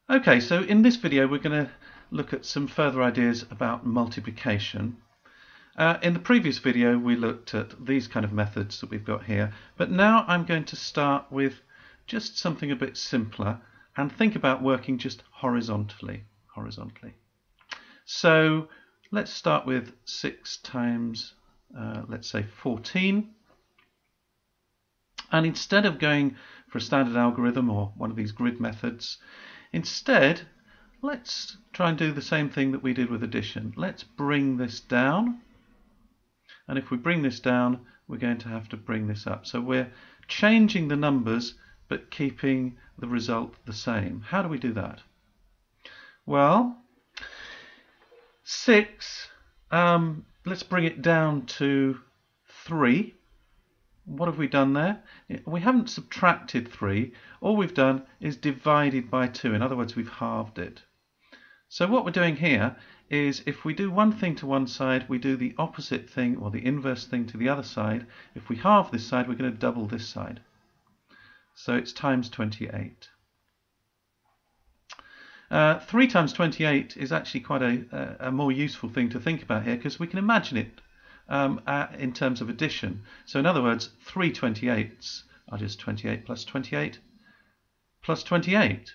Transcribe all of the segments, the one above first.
Okay, so in this video we're going to look at some further ideas about multiplication. In the previous video we looked at these kind of methods that we've got here, but now I'm going to start with just something a bit simpler and think about working just horizontally. So let's start with 6 times, let's say 14. And instead of going for a standard algorithm or one of these grid methods, instead, let's try and do the same thing that we did with addition. Let's bring this down. And if we bring this down, we're going to have to bring this up. So we're changing the numbers, but keeping the result the same. How do we do that? Well, 6, let's bring it down to 3. What have we done there? We haven't subtracted 3. All we've done is divided by 2. In other words, we've halved it. So what we're doing here is if we do one thing to one side, we do the opposite thing or the inverse thing to the other side. If we halve this side, we're going to double this side. So it's times 28. 3 times 28 is actually quite a more useful thing to think about here, because we can imagine it in terms of addition. So in other words, 3 28s are just 28 plus 28 plus 28.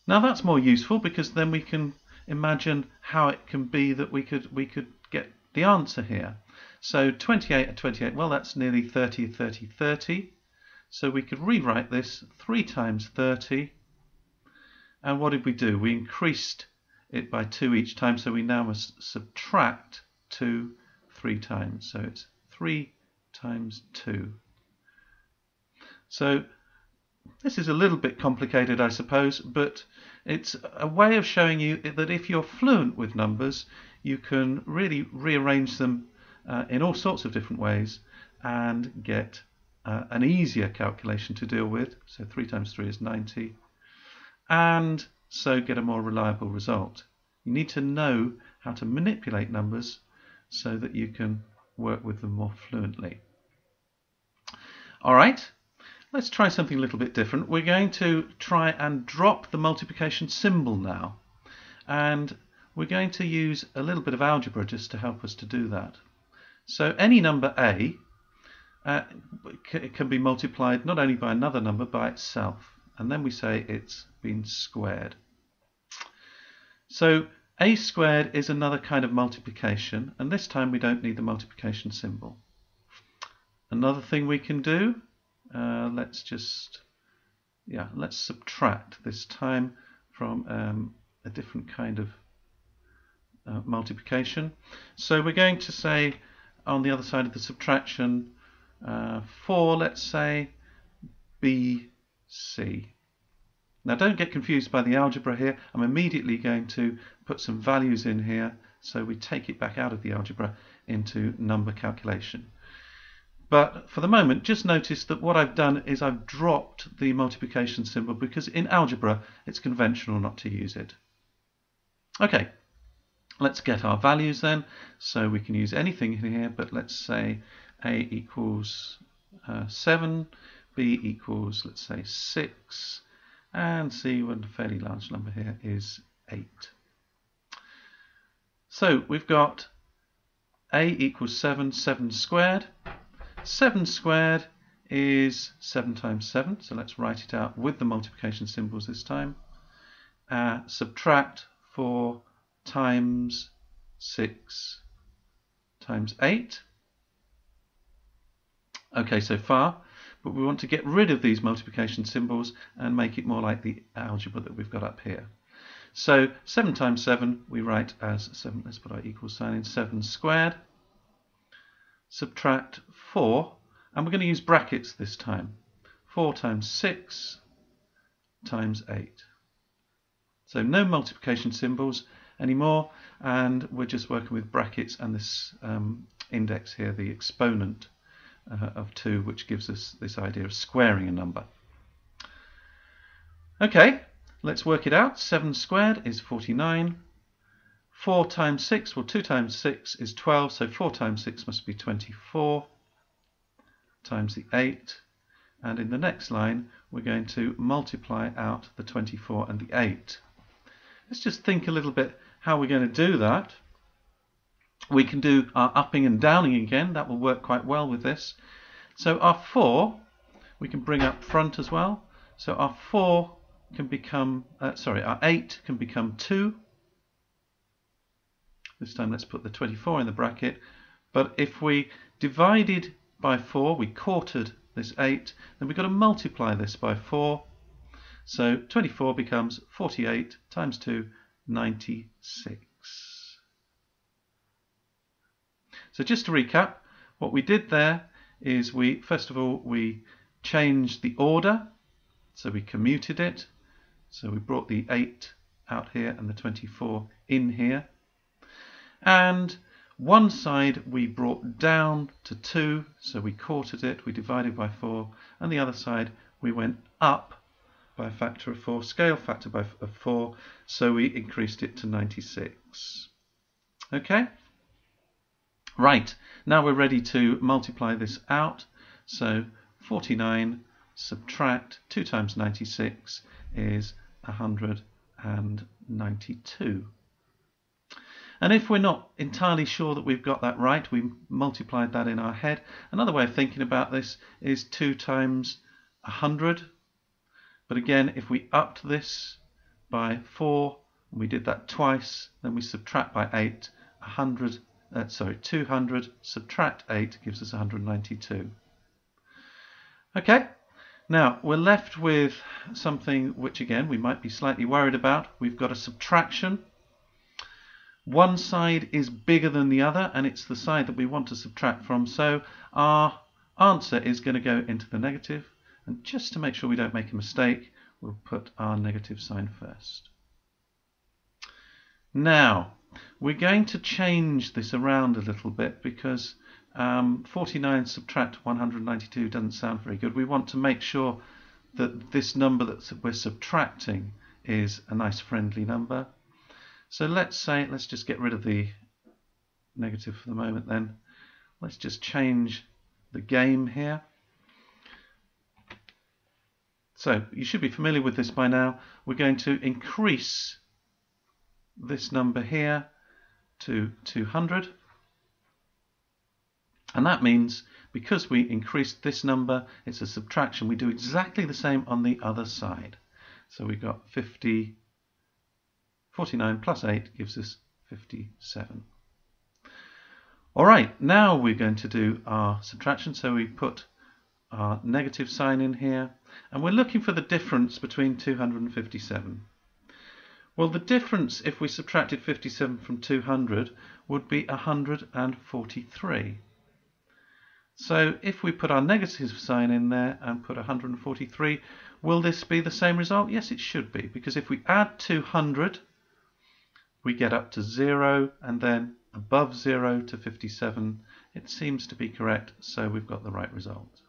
Now that's more useful because then we can imagine how it can be that we could get the answer here. So 28 and 28, well, that's nearly 30, 30, 30. So we could rewrite this 3 times 30. And what did we do? We increased it by 2 each time, so we now must subtract 2 3 times. So it's 3 times 2. So this is a little bit complicated, I suppose, but it's a way of showing you that if you're fluent with numbers, you can really rearrange them in all sorts of different ways and get an easier calculation to deal with. So 3 times 3 is 90. And so get a more reliable result. You need to know how to manipulate numbers so that you can work with them more fluently. Alright, let's try something a little bit different. We're going to try and drop the multiplication symbol now. And we're going to use a little bit of algebra just to help us to do that. So any number A can be multiplied not only by another number, by itself. And then we say it's been squared. So a squared is another kind of multiplication, and this time we don't need the multiplication symbol. Another thing we can do, let's subtract, this time from a different kind of multiplication. So we're going to say on the other side of the subtraction, 4, let's say, BC. Now don't get confused by the algebra here. I'm immediately going to put some values in here so we take it back out of the algebra into number calculation. But for the moment, just notice that what I've done is I've dropped the multiplication symbol because in algebra it's conventional not to use it. Okay, let's get our values then. So we can use anything in here, but let's say A equals 7, B equals, let's say, 6, and C, one fairly large number here, is 8. So we've got A equals 7, 7 squared. 7 squared is 7 times 7, so let's write it out with the multiplication symbols this time. Subtract 4 times 6 times 8. Okay, so far. But we want to get rid of these multiplication symbols and make it more like the algebra that we've got up here. So 7 times 7 we write as 7, let's put our equal sign in, 7 squared. Subtract 4, and we're going to use brackets this time. 4 times 6 times 8. So no multiplication symbols anymore, and we're just working with brackets and this index here, the exponent of 2, which gives us this idea of squaring a number. Okay, let's work it out. 7 squared is 49. 4 times 6, well, 2 times 6 is 12, so 4 times 6 must be 24 times the 8. and in the next line we're going to multiply out the 24 and the 8. Let's just think a little bit how we're going to do that. We can do our upping and downing again. That will work quite well with this. So our 4 we can bring up front as well. So our 4 can become, our 8 can become 2. This time let's put the 24 in the bracket. But if we divided by 4, we quartered this 8, then we've got to multiply this by 4. So 24 becomes 48 times 2, 96. So just to recap, what we did there is first of all we changed the order, so we commuted it. So we brought the 8 out here and the 24 in here. And one side we brought down to 2, so we quartered it, we divided by 4, and the other side we went up by a factor of 4, scale factor of 4, so we increased it to 96. Okay? Right, now we're ready to multiply this out. So 49 subtract 2 times 96 is 192. And if we're not entirely sure that we've got that right, we multiplied that in our head. Another way of thinking about this is 2 times 100. But again, if we upped this by 4, and we did that twice, then we subtract by 8, 200 subtract 8 gives us 192. Okay, now we're left with something which again we might be slightly worried about. We've got a subtraction. One side is bigger than the other, and it's the side that we want to subtract from, so our answer is going to go into the negative. And just to make sure we don't make a mistake, we'll put our negative sign first. Now, we're going to change this around a little bit because 49 subtract 192 doesn't sound very good. We want to make sure that this number that we're subtracting is a nice friendly number. So let's just get rid of the negative for the moment then. Let's just change the game here. So you should be familiar with this by now. We're going to increase this number here to 200. And that means because we increased this number, it's a subtraction. We do exactly the same on the other side. So we've got 49 plus 8 gives us 57. Alright, now we're going to do our subtraction. So we put our negative sign in here, and we're looking for the difference between 200 and 57. Well, the difference if we subtracted 57 from 200 would be 143. So if we put our negative sign in there and put 143, will this be the same result? Yes, it should be, because if we add 200, we get up to 0, and then above 0 to 57. It seems to be correct, so we've got the right result.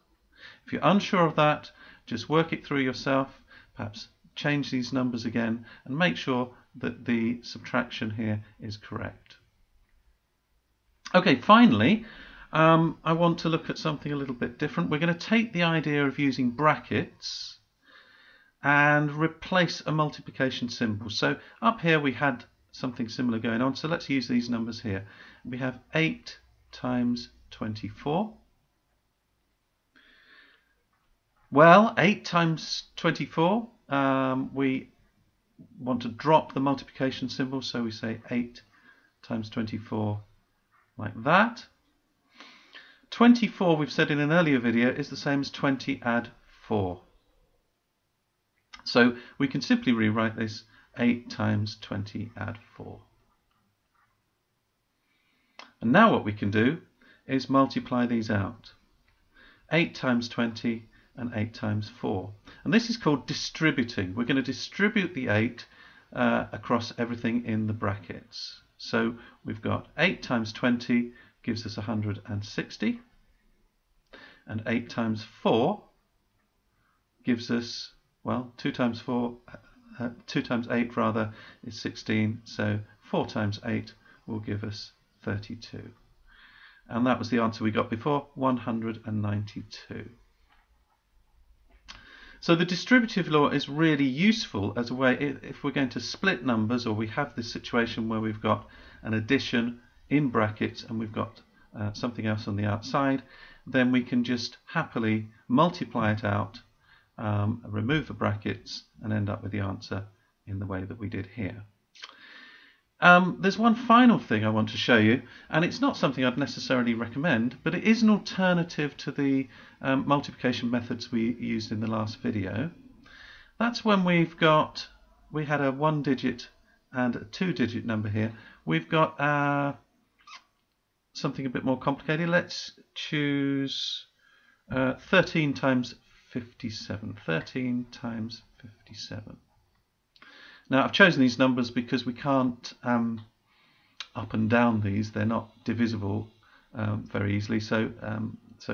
If you're unsure of that, just work it through yourself, perhaps change these numbers again, and make sure that the subtraction here is correct. Okay, finally, I want to look at something a little bit different. We're going to take the idea of using brackets and replace a multiplication symbol. So up here we had something similar going on, so let's use these numbers here. We have 8 times 24. Well, 8 times 24, we want to drop the multiplication symbol, so we say 8 times 24 like that. 24, we've said in an earlier video, is the same as 20 add 4. So we can simply rewrite this 8 times 20 add 4. And now what we can do is multiply these out. 8 times 20 and 8 times 4. And this is called distributing. We're going to distribute the 8 across everything in the brackets. So we've got 8 times 20 gives us 160. And 8 times 4 gives us, well, 2 times 8 rather is 16. So 4 times 8 will give us 32. And that was the answer we got before, 192. So the distributive law is really useful as a way, if we're going to split numbers, or we have this situation where we've got an addition in brackets and we've got something else on the outside, then we can just happily multiply it out, remove the brackets, and end up with the answer in the way that we did here. There's one final thing I want to show you, and it's not something I'd necessarily recommend, but it is an alternative to the multiplication methods we used in the last video. That's when we had a 1-digit and a 2-digit number here. We've got something a bit more complicated. Let's choose 13 times 57. 13 times 57. Now I've chosen these numbers because we can't up and down these. They're not divisible very easily, so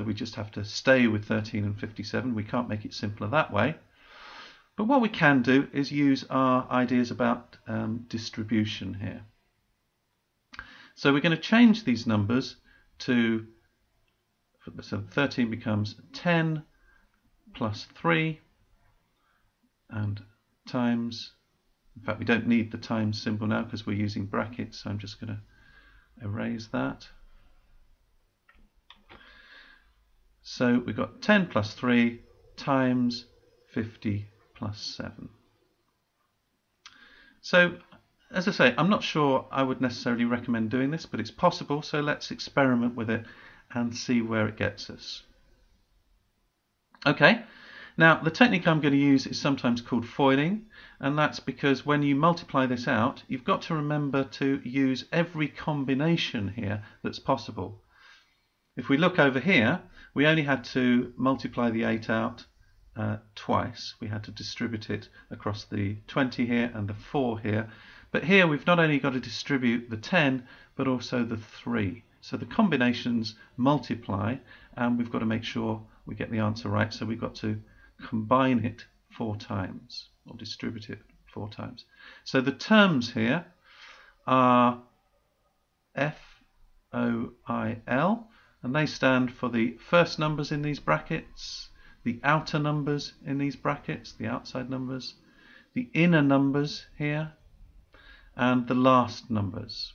we just have to stay with 13 and 57. We can't make it simpler that way. But what we can do is use our ideas about distribution here. So we're going to change these numbers to, so 13 becomes 10 plus 3 and times, in fact we don't need the times symbol now because we're using brackets, so I'm just going to erase that. So we've got 10 plus 3 times 50 plus 7. So as I say, I'm not sure I would necessarily recommend doing this, but it's possible, so let's experiment with it and see where it gets us. Okay, now the technique I'm going to use is sometimes called foiling, and that's because when you multiply this out, you've got to remember to use every combination here that's possible. If we look over here, we only had to multiply the 8 out twice. We had to distribute it across the 20 here and the 4 here. But here we've not only got to distribute the 10, but also the 3. So the combinations multiply, and we've got to make sure we get the answer right. So we've got to combine it 4 times, or distribute it 4 times. So the terms here are FOIL, and they stand for the first numbers in these brackets, the outer numbers in these brackets, the outside numbers, the inner numbers here, and the last numbers.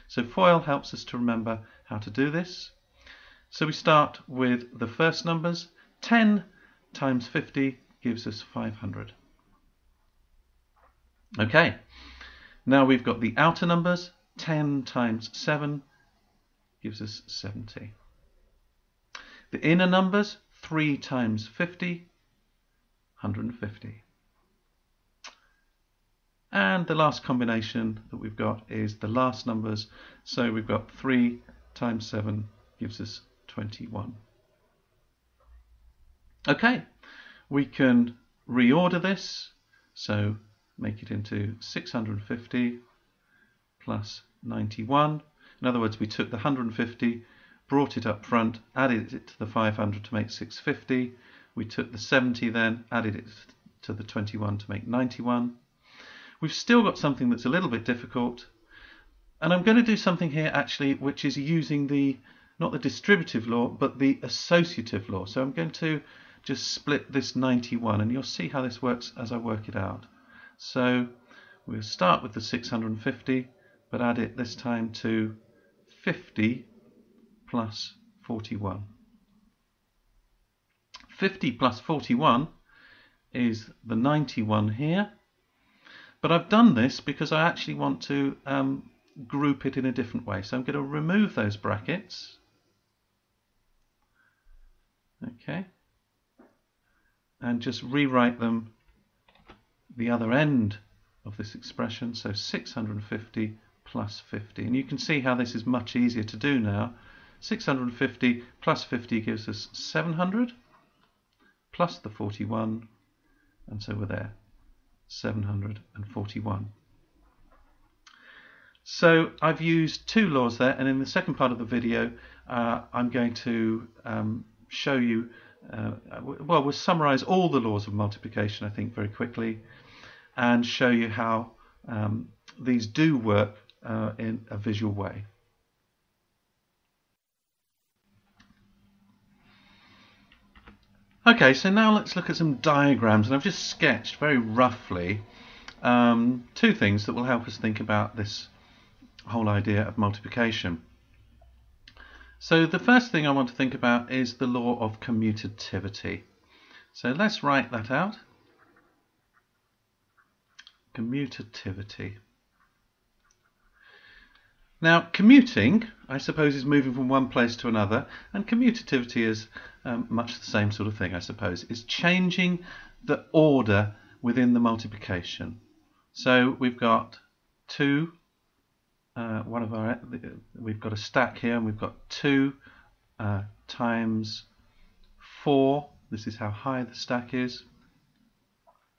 So FOIL helps us to remember how to do this. So we start with the first numbers. 10 times 50 gives us 500. Okay, now we've got the outer numbers. 10 times 7 gives us 70. The inner numbers, 3 times 50, 150. And the last combination that we've got is the last numbers. So we've got 3 times 7 gives us 21. Okay, we can reorder this. So make it into 650 plus 91. In other words, we took the 150, brought it up front, added it to the 500 to make 650. We took the 70 then, added it to the 21 to make 91. We've still got something that's a little bit difficult, and I'm going to do something here actually which is using not the distributive law but the associative law. So I'm going to just split this 91, and you'll see how this works as I work it out. So we'll start with the 650 but add it this time to 50 plus 41. 50 plus 41 is the 91 here. But I've done this because I actually want to group it in a different way. So I'm going to remove those brackets. Okay. And just rewrite them the other end of this expression. So 650 plus 50. And you can see how this is much easier to do now. 650 plus 50 gives us 700 plus the 41. And so we're there. 741. So I've used 2 laws there, and in the second part of the video I'm going to show you, we'll summarize all the laws of multiplication I think very quickly, and show you how these do work in a visual way. Okay, so now let's look at some diagrams, and I've just sketched very roughly two things that will help us think about this whole idea of multiplication. So the first thing I want to think about is the law of commutativity. So let's write that out. Commutativity. Now, commuting, I suppose, is moving from one place to another, and commutativity is much the same sort of thing, I suppose. It's changing the order within the multiplication. So we've got we've got a stack here, and we've got 2 times 4. This is how high the stack is,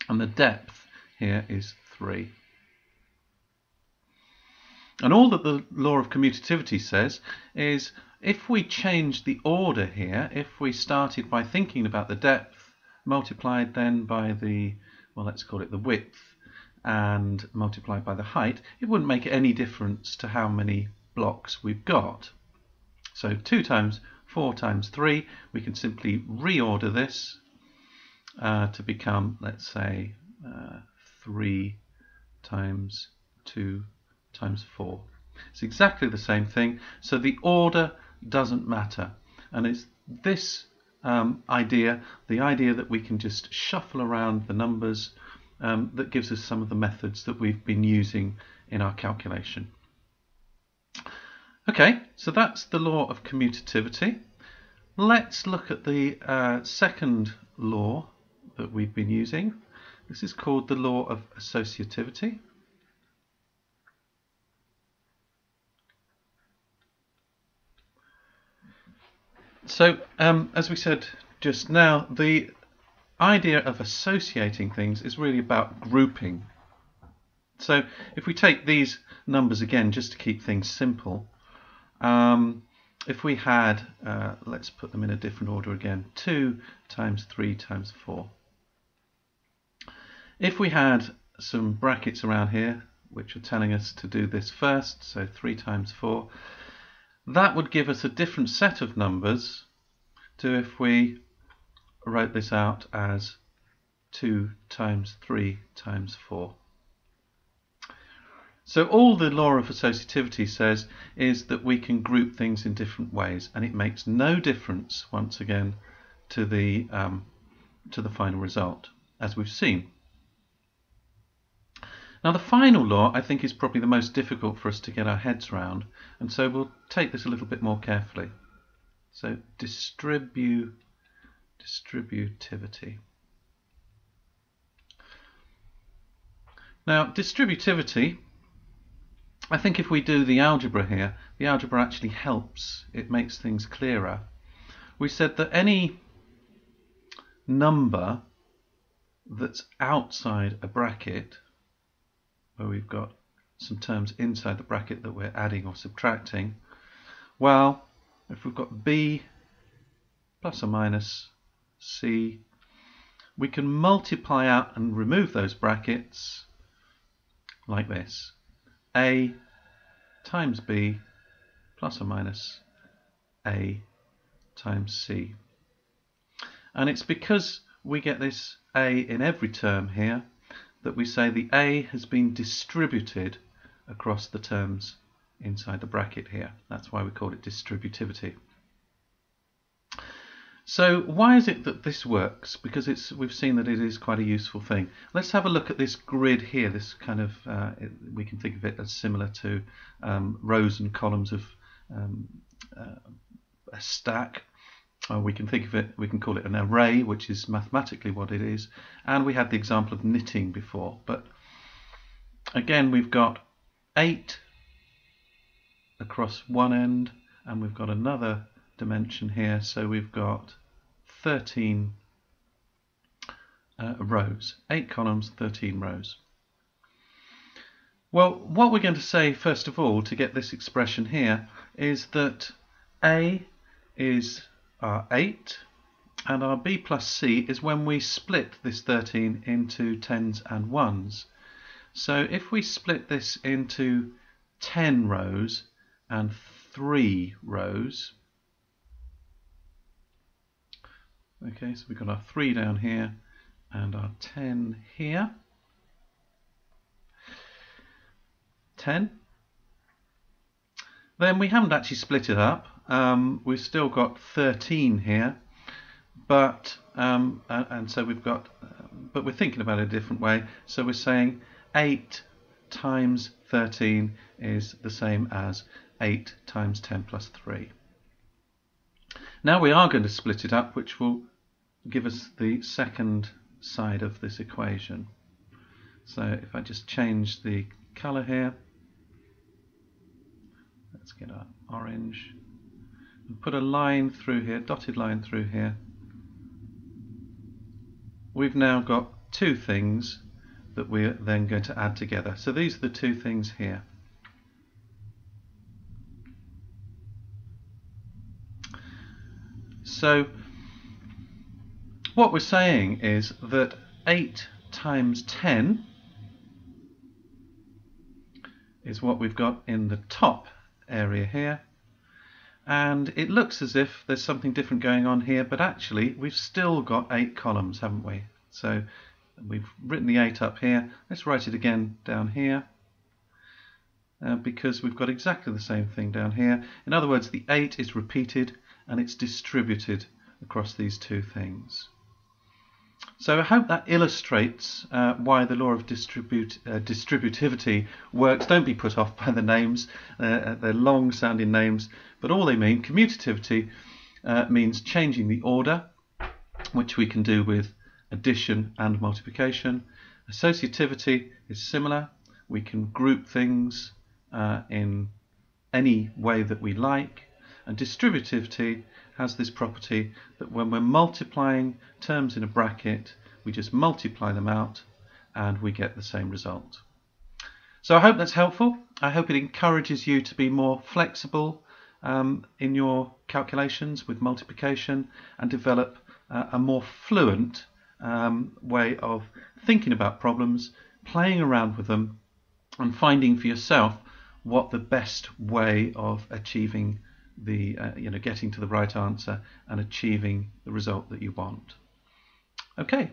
and the depth here is 3. And all that the law of commutativity says is if we change the order here, if we started by thinking about the depth, multiplied then by the, well, let's call it the width, and multiplied by the height, it wouldn't make any difference to how many blocks we've got. So 2 times 4 times 3, we can simply reorder this to become, let's say, 3 times 2 times 4. It's exactly the same thing, so the order doesn't matter, and it's this idea, the idea that we can just shuffle around the numbers, that gives us some of the methods that we've been using in our calculation. Okay, so that's the law of commutativity. Let's look at the second law that we've been using. This is called the law of associativity. So, as we said just now, the idea of associating things is really about grouping. So, if we take these numbers again, just to keep things simple, if we had, let's put them in a different order again, 2 times 3 times 4. If we had some brackets around here, which are telling us to do this first, so 3 times 4, that would give us a different set of numbers to if we wrote this out as 2 times 3 times 4. So all the law of associativity says is that we can group things in different ways, and it makes no difference, once again, to the final result, as we've seen. Now the final law, I think, is probably the most difficult for us to get our heads around, and so we'll take this a little bit more carefully. So distributivity. Now distributivity, I think if we do the algebra here, the algebra actually helps. It makes things clearer. We said that any number that's outside a bracket, where we've got some terms inside the bracket that we're adding or subtracting, well, if we've got b plus or minus c, we can multiply out and remove those brackets like this. A times b plus or minus a times c. And it's because we get this a in every term here that we say the a has been distributed across the terms inside the bracket here. That's why we call it distributivity. So why is it that this works? Because we've seen that it is quite a useful thing. Let's have a look at this grid here. This kind of we can think of it as similar to rows and columns of a stack. We can think of it, we can call it an array, which is mathematically what it is, and we had the example of knitting before, but again we've got 8 across one end, and we've got another dimension here, so we've got 13 rows, 8 columns, 13 rows. Well, what we're going to say first of all to get this expression here is that A is our 8 and our B plus C is when we split this 13 into 10s and 1s. So if we split this into 10 rows and 3 rows, Okay, so we've got our 3 down here and our 10 here. 10. Then we haven't actually split it up. We've still got 13 here, but and so we've got, but we're thinking about it a different way. So we're saying 8 times 13 is the same as 8 times 10 plus 3. Now we are going to split it up, which will give us the second side of this equation. So if I just change the color here, let's get our orange and put a line through here, dotted line through here. We've now got two things that we're then going to add together. So these are the two things here. So what we're saying is that 8 times 10 is what we've got in the top area here, and it looks as if there's something different going on here, but actually we've still got 8 columns, haven't we? So we've written the 8 up here. Let's write it again down here, because we've got exactly the same thing down here. In other words, the 8 is repeated and it's distributed across these two things. So I hope that illustrates why the law of distributivity works. Don't be put off by the names. They're long sounding names, but all they mean, commutativity means changing the order, which we can do with addition and multiplication. Associativity is similar. We can group things in any way that we like. And distributivity has this property that when we're multiplying terms in a bracket, we just multiply them out and we get the same result. So I hope that's helpful. I hope it encourages you to be more flexible in your calculations with multiplication and develop a more fluent way of thinking about problems, playing around with them and finding for yourself what the best way of achieving the getting to the right answer and achieving the result that you want. Okay.